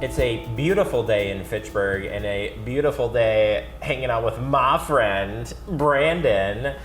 It's a beautiful day in Fitchburg and a beautiful day hanging out with my friend Brandon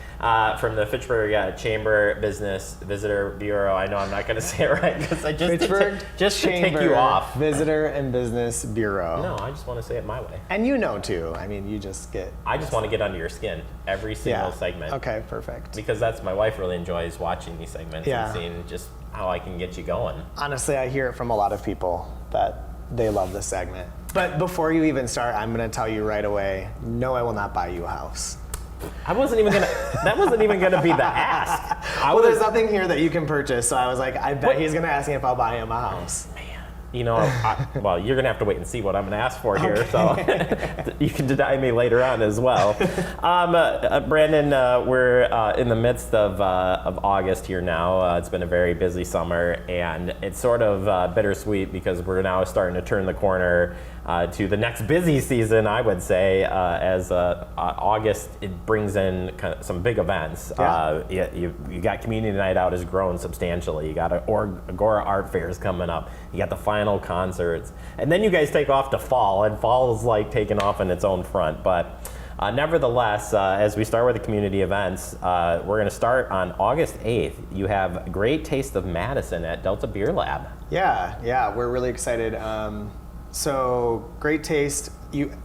from the Fitchburg Chamber Business Visitor Bureau. I know I'm not going to say it right because I just to take you off. Visitor and Business Bureau. No, I just want to say it my way. And you know too. I mean, you just get. I just want to get under your skin every single segment. Okay, perfect. Because that's my wife really enjoys watching these segments and seeing just how I can get you going. Honestly, I hear it from a lot of people that they love this segment. But before you even start, I'm going to tell you right away, no, I will not buy you a house. That wasn't even gonna be the ask. Well, there's nothing here that you can purchase, so I was like, I bet he's gonna ask me if I'll buy him a house. Man, you know, well, you're gonna have to wait and see what I'm gonna ask for here, so you can deny me later on as well. Brandon, we're in the midst of August here now. It's been a very busy summer, and it's sort of bittersweet because we're now starting to turn the corner to the next busy season, I would say, as August, it brings in kind of some big events. Yeah. You got Community Night Out has grown substantially. You got Agora Art Fairs coming up. You got the final concerts. And then you guys take off to fall, and fall is like taking off in its own front. But nevertheless, as we start with the community events, we're going to start on August 8th. You have Great Taste of Madison at Delta Beer Lab. Yeah, we're really excited. So Great Taste,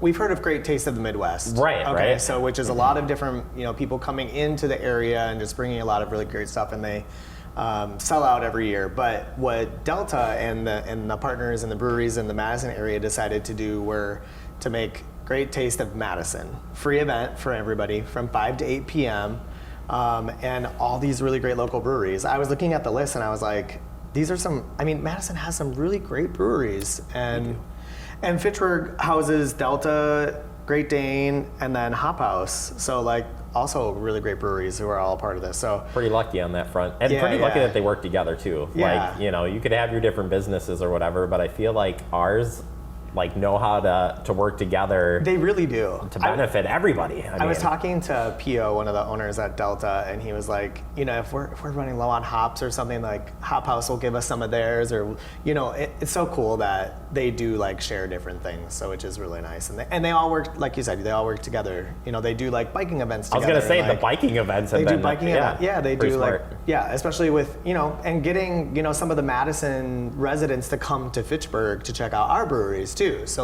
we've heard of Great Taste of the Midwest. Right, okay, right. So which is a lot of different, people coming into the area and just bringing a lot of really great stuff, and they sell out every year. But what Delta and the partners and the breweries in the Madison area decided to do were to make Great Taste of Madison. Free event for everybody from 5 to 8 p.m. And all these really great local breweries. I was looking at the list and I was like, Madison has some really great breweries. And Fitchburg houses Delta, Great Dane, and then Hop House. So also really great breweries who are all a part of this. So pretty lucky on that front, and pretty lucky that they work together too. Yeah. You could have your different businesses or whatever, but I feel like ours know how to work together. They really do. To benefit everybody. I was talking to Pio, one of the owners at Delta, and he was like, if we're running low on hops or something, like Hop House will give us some of theirs, or it's so cool that they do share different things, so which is really nice. And they all work, like you said, they all work together. They do biking events together. I was gonna say the biking events. They do biking events. Yeah, they do smart. Especially with and getting some of the Madison residents to come to Fitchburg to check out our breweries too. So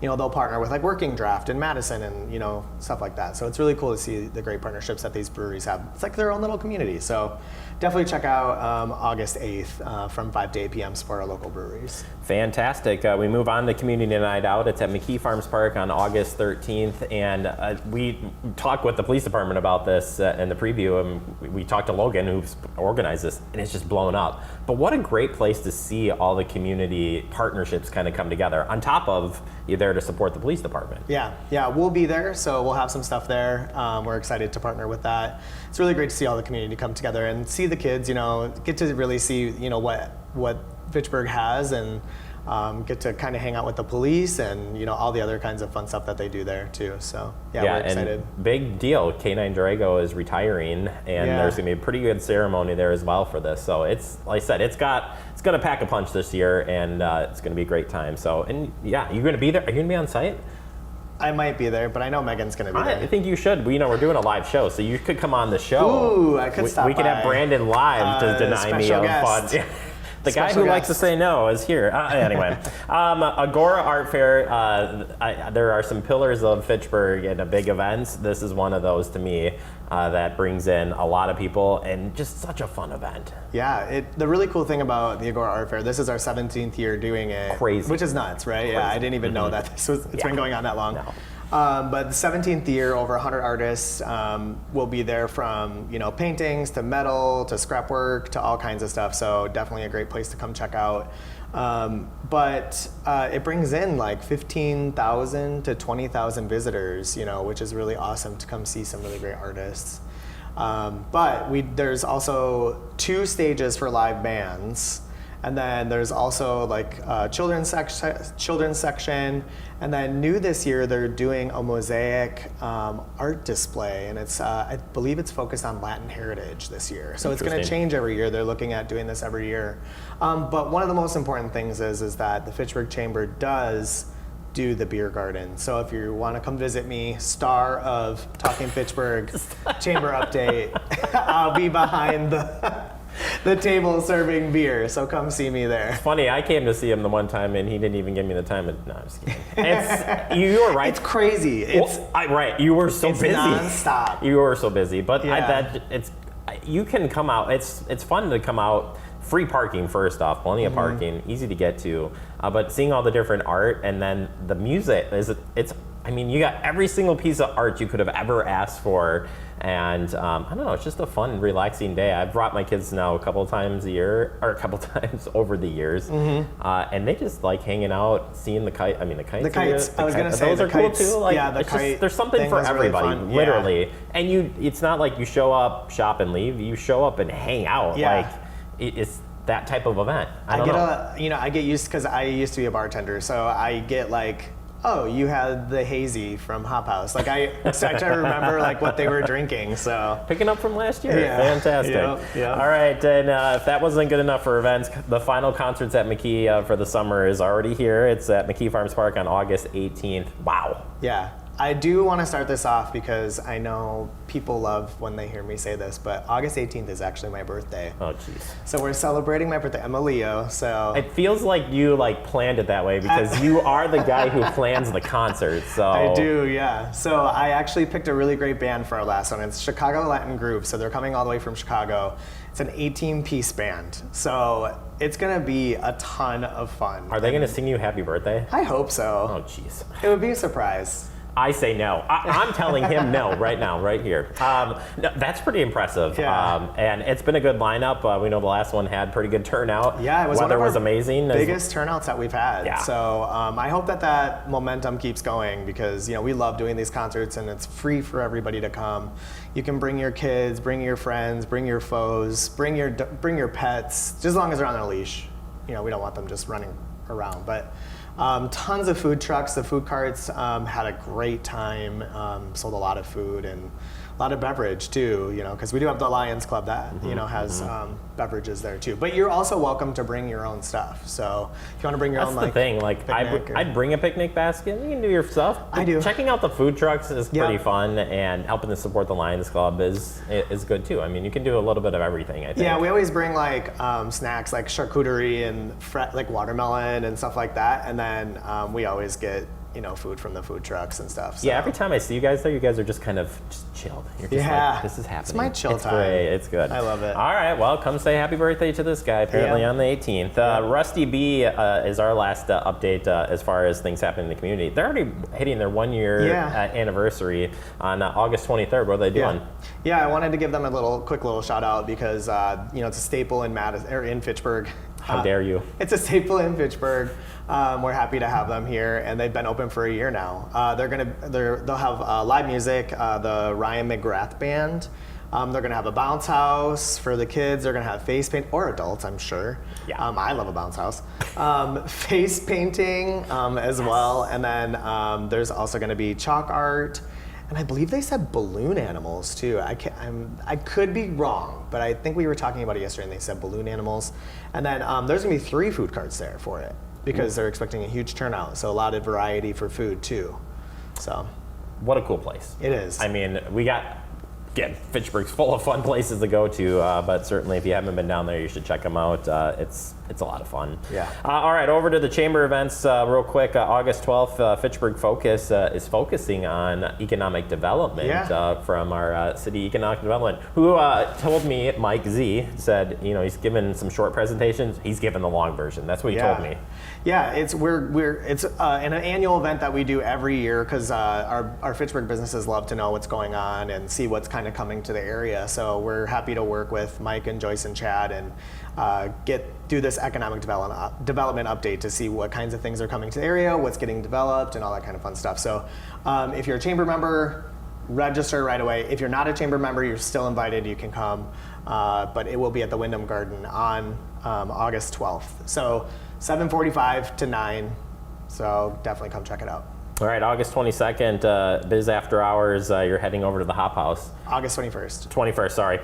they'll partner with Working Draft in Madison and stuff like that. So it's really cool to see the great partnerships that these breweries have. It's like their own little community. So definitely check out August 8th from 5 to 8 p.m. support our local breweries. Fantastic. We move on to Community Night Out. It's at McKee Farms Park on August 13th, and we talked with the police department about this in the preview, and we talked to Logan, who's organized this, and it's just blown up. But what a great place to see all the community partnerships kind of come together, on top of you're there to support the police department. Yeah, we'll be there, so we'll have some stuff there. We're excited to partner with that. It's really great to see all the community come together and see the kids, get to really see, what Fitchburg has, and get to kind of hang out with the police and all the other kinds of fun stuff that they do there too. So we're excited. And big deal, K9 Drago is retiring, and there's gonna be a pretty good ceremony there as well for this. So it's, like I said, it's gonna pack a punch this year, and it's gonna be a great time. So, and you're gonna be there. Are you gonna be on site? I might be there, but I know Megan's going to be there. I think you should. We're doing a live show, so you could come on the show. Ooh, I could stop We could have Brandon live to deny me of fun. The guy who likes to say no is here. Anyway, Agora Art Fair, there are some pillars of Fitchburg and big events. This is one of those to me that brings in a lot of people and just such a fun event. Yeah, the really cool thing about the Agora Art Fair, this is our 17th year doing it. Crazy. Which is nuts, right? Crazy. Yeah, I didn't even know that it's been going on that long. No. But the 17th year, over 100 artists will be there, from paintings to metal to scrap work to all kinds of stuff. So definitely a great place to come check out. But it brings in 15,000 to 20,000 visitors, which is really awesome to come see some really great artists. But there's also 2 stages for live bands. And then there's also like children's section. And then new this year, they're doing a mosaic art display, and it's I believe it's focused on Latin heritage this year. So it's going to change every year. They're looking at doing this every year. But one of the most important things is that the Fitchburg Chamber does do the beer garden. So if you want to come visit me, star of Talking Fitchburg Chamber Update, I'll be behind the table serving beer. So come see me there. It's funny, I came to see him the one time and he didn't even give me the time. No, I'm just kidding. You were right. It's crazy. Right. You were so busy. It's nonstop. You were so busy, but Yeah. I bet you can come out. It's fun to come out. Free parking, first off, plenty of parking, easy to get to. But seeing all the different art and then the music, I mean, you got every single piece of art you could have ever asked for. And I don't know, it's just a fun, relaxing day. I've brought my kids now a couple of times a year, or a couple times over the years. And they just like hanging out, seeing the kite. I mean, the kites. The kites. I was going to say, those are cool kites, too. Like, yeah, the kite there's something thing for was really everybody, fun. literally. Yeah. And it's not like you show up, shop, and leave. You show up and hang out. Yeah. Like, it's that type of event. I get used, because I used to be a bartender, so I get like, oh, you had the hazy from Hop House. Like I try to remember like what they were drinking. So picking up from last year. Yeah. Fantastic. Yeah. All right, and if that wasn't good enough for events, the final concerts at McKee for the summer is already here. It's at McKee Farms Park on August 18th. Wow. Yeah. I do want to start this off because I know people love when they hear me say this, but August 18th is actually my birthday. Oh, jeez. So we're celebrating my birthday. I'm a Leo, so It feels like you planned it that way because you are the guy who plans the concert. So I do, yeah. So I actually picked a really great band for our last one. It's Chicago Latin Group, so they're coming all the way from Chicago. It's an 18-piece band, so it's gonna be a ton of fun. Are they going to sing you happy birthday? I hope so. Oh, jeez. It would be a surprise. I say no. I'm telling him no right now, right here. No, that's pretty impressive. Yeah. And it's been a good lineup. We know the last one had pretty good turnout. Yeah, it was Weather one of was our amazing. biggest turnouts that we've had. Yeah. So I hope that momentum keeps going because we love doing these concerts and it's free for everybody to come. You can bring your kids, bring your friends, bring your foes, bring your pets, just as long as they're on their leash. We don't want them just running around, but. Tons of food trucks. The food carts had a great time, sold a lot of food and a lot of beverage too, because we do have the Lions Club that, has beverages there too. But you're also welcome to bring your own stuff. So if you want to bring your That's own, the thing. I'd bring a picnic basket. You can do your stuff. I do. Checking out the food trucks is pretty fun, and helping to support the Lions Club is good too. I mean, you can do a little bit of everything, I think. Yeah, we always bring snacks like charcuterie and like watermelon and stuff like that. And then we always get food from the food trucks and stuff. So. Yeah, every time I see you guys there, you guys are just kind of just chilled. You're just like, this is happening. It's my chill time. Great. It's good. I love it. All right, well, come say happy birthday to this guy, apparently on the 18th. Rusty B is our last update as far as things happening in the community. They're already hitting their 1 year anniversary on August 23rd. What are they doing? Yeah, I wanted to give them a quick little shout out because it's a staple in Fitchburg. How dare you? It's a staple in Fitchburg. We're happy to have them here, and they've been open for a year now. They'll have live music, the Ryan McGrath Band. They're gonna have a bounce house for the kids. They're gonna have face paint, or adults, I'm sure. Yeah. I love a bounce house. Face painting as well, and then there's also gonna be chalk art. And I believe they said balloon animals too. I could be wrong, but I think we were talking about it yesterday and they said balloon animals. And then there's gonna be 3 food carts there for it because they're expecting a huge turnout. So a lot of variety for food too. So. What a cool place. It is. I mean, again, Fitchburg's full of fun places to go to, but certainly if you haven't been down there, you should check them out. It's a lot of fun. Yeah. All right, over to the chamber events real quick. August 12th, Fitchburg Focus is focusing on economic development from our city economic development. Who told me, Mike Z, said, he's given some short presentations. He's given the long version. That's what he told me. Yeah, it's an annual event that we do every year because our Fitchburg businesses love to know what's going on and see what's kind of coming to the area. So we're happy to work with Mike and Joyce and Chad and do this economic development update to see what kinds of things are coming to the area, what's getting developed, and all that kind of fun stuff. So if you're a chamber member, register right away. If you're not a chamber member, you're still invited. You can come, but it will be at the Wyndham Garden on August 12th. So 7:45 to 9. So definitely come check it out. All right, August 22nd, Biz After Hours, you're heading over to the Hop House. August 21st. 21st, sorry.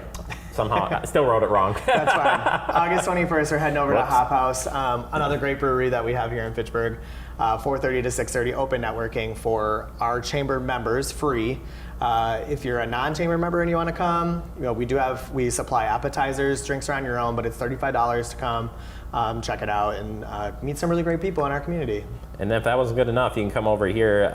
Somehow, I still wrote it wrong. That's fine. August 21st, we're heading over Whoops. to Hop House, another great brewery that we have here in Fitchburg. 4:30 to 6:30, open networking for our chamber members, free. If you're a non-chamber member and you want to come, we supply appetizers, drinks are on your own, but it's $35 to come. Check it out and meet some really great people in our community. And if that wasn't good enough, you can come over here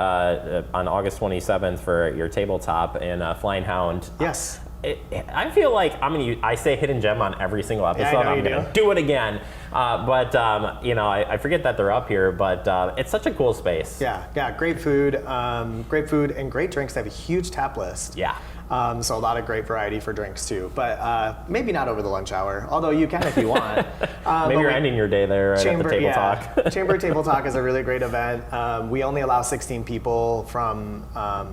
on August 27th for your tabletop and Flying Hound. Yes. I feel like I say hidden gem on every single episode. I know I'm you going to do it again. I forget that they're up here, but it's such a cool space. Yeah, great food and great drinks. They have a huge tap list. Yeah. So a lot of great variety for drinks too, but maybe not over the lunch hour, although you can if you want. Maybe you're ending your day there at the Table Talk. Chamber Table Talk is a really great event. We only allow 16 people from,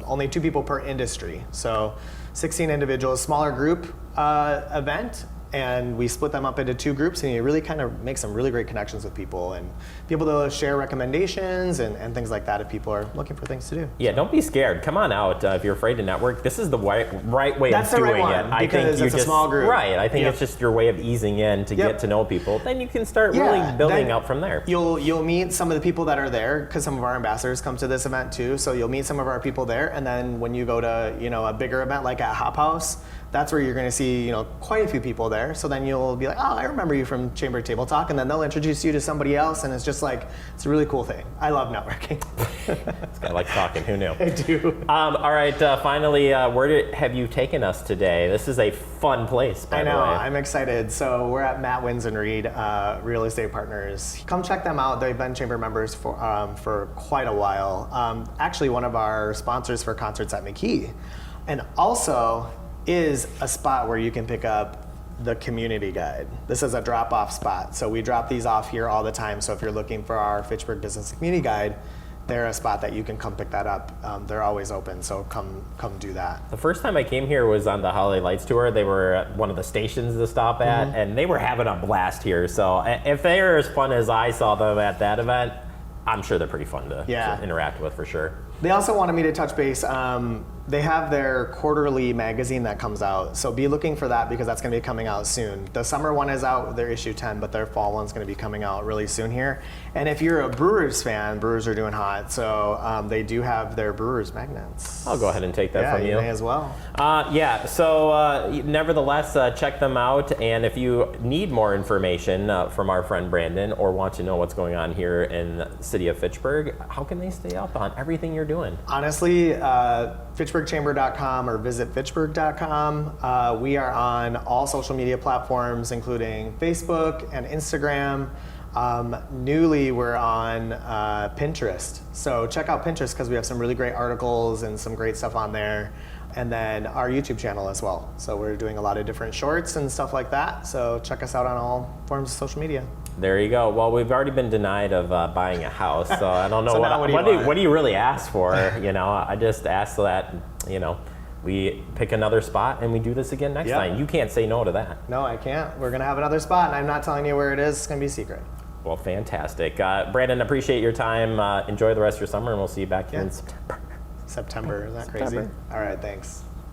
only 2 people per industry. So 16 individuals, smaller group event. And we split them up into 2 groups, and you really kind of make some really great connections with people and be able to share recommendations and things like that if people are looking for things to do. Yeah, don't be scared. Come on out. If you're afraid to network, this is the right way That's of the right doing one, it. I because think it's a small group. Right. I think Yep. it's just your way of easing in to Yep. get to know people. Then you can start Yeah, really building then out from there. You'll meet some of the people that are there, because some of our ambassadors come to this event too. So you'll meet some of our people there, and then when you go to a bigger event like at Hop House, that's where you're going to see quite a few people there. So then you'll be like, oh, I remember you from Chamber Table Talk, and then they'll introduce you to somebody else, and it's just like it's a really cool thing. I love networking. This guy likes talking. Who knew? I do. All right. Finally, where have you taken us today? This is a fun place. By I the know. way. I'm excited. So we're at Winzenried, Real Estate Partners. Come check them out. They've been chamber members for quite a while. Actually, one of our sponsors for concerts at McKee, and also is a spot where you can pick up the community guide. This is a drop-off spot. So we drop these off here all the time. So if you're looking for our Fitchburg Business and Community Guide, they're a spot that you can come pick that up. They're always open, so come do that. The first time I came here was on the Holiday Lights tour. They were at one of the stations to stop at, and they were having a blast here. So if they're as fun as I saw them at that event, I'm sure they're pretty fun to interact with for sure. They also wanted me to touch base. They have their quarterly magazine that comes out, so be looking for that because that's going to be coming out soon. The summer one is out, their issue 10, but their fall one's going to be coming out really soon here. And if you're a Brewers fan, Brewers are doing hot, so they do have their Brewers magnets. I'll go ahead and take that from you. Yeah, you may as well. So nevertheless, check them out. And if you need more information from our friend Brandon or want to know what's going on here in the city of Fitchburg, how can they stay up on everything you're doing? Honestly, FitchburgChamber.com or visit Fitchburg.com. We are on all social media platforms, including Facebook and Instagram. Newly, we're on Pinterest. So check out Pinterest because we have some really great articles and some great stuff on there. And then our YouTube channel as well. So we're doing a lot of different shorts and stuff like that. So check us out on all forms of social media. There you go. Well, we've already been denied of buying a house, so I don't know So what do you really ask for? I just ask that we pick another spot and we do this again next time. You can't say no to that. No, I can't. We're gonna have another spot, and I'm not telling you where it is. It's gonna be a secret. Well, fantastic. Brandon, appreciate your time. Enjoy the rest of your summer, and we'll see you back here in September. September, isn't that crazy? All right, thanks.